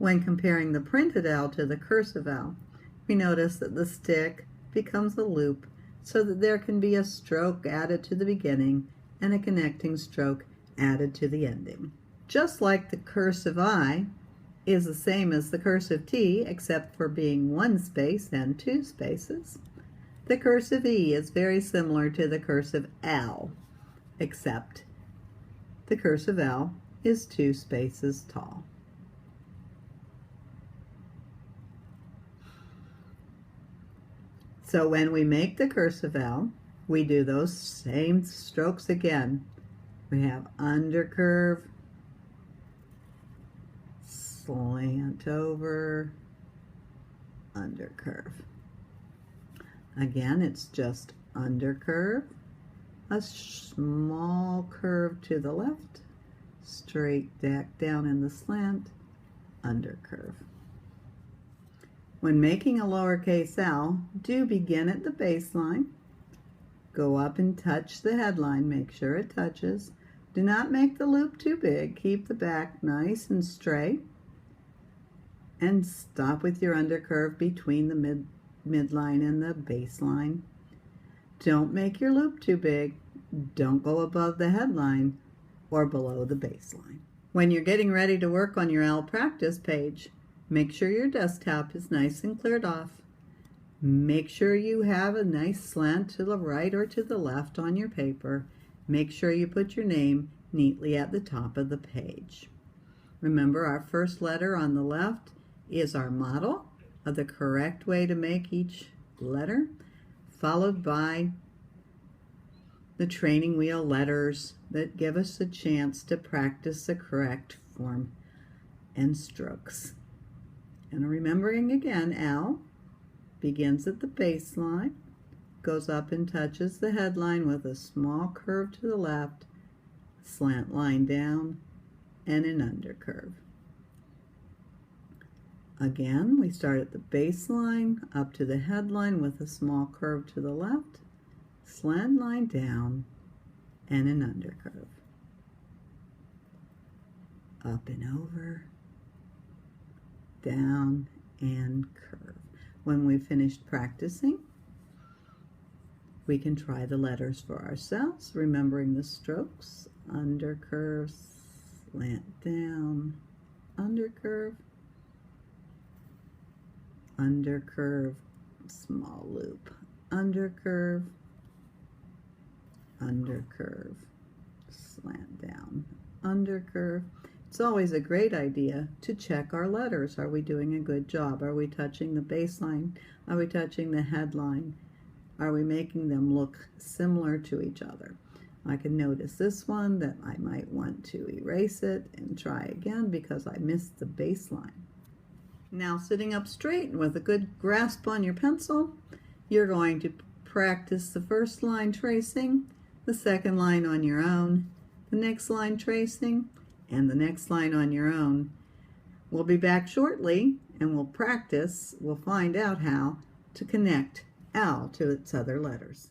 When comparing the printed L to the cursive L, we notice that the stick becomes a loop so that there can be a stroke added to the beginning and a connecting stroke added to the ending. Just like the cursive I is the same as the cursive T except for being one space and two spaces, the cursive E is very similar to the cursive L, except the cursive L is 2 spaces tall. So when we make the cursive L, we do those same strokes again. We have undercurve, slant over, undercurve. Again, it's just undercurve, a small curve to the left, straight back down in the slant, undercurve. When making a lowercase L, do begin at the baseline, go up and touch the headline, make sure it touches. Do not make the loop too big, keep the back nice and straight, and stop with your undercurve between the midline and the baseline. Don't make your loop too big, don't go above the headline or below the baseline. When you're getting ready to work on your L practice page, make sure your desktop is nice and cleared off. Make sure you have a nice slant to the right or to the left on your paper. Make sure you put your name neatly at the top of the page. Remember, our first letter on the left is our model of the correct way to make each letter, followed by the training wheel letters that give us a chance to practice the correct form and strokes. And remembering again, L begins at the baseline, goes up and touches the headline with a small curve to the left, slant line down, and an undercurve. Again, we start at the baseline, up to the headline with a small curve to the left, slant line down, and an undercurve. Up and over, down, and curve. When we've finished practicing, we can try the letters for ourselves, remembering the strokes: undercurve, slant down, undercurve, undercurve, small loop, undercurve, undercurve, slant down, undercurve. It's always a great idea to check our letters. Are we doing a good job? Are we touching the baseline? Are we touching the headline? Are we making them look similar to each other? I can notice this one that I might want to erase it and try again because I missed the baseline. Now, sitting up straight and with a good grasp on your pencil, you're going to practice the first line tracing, the second line on your own, the next line tracing, and the next line on your own. We'll be back shortly and we'll find out how to connect L to its other letters.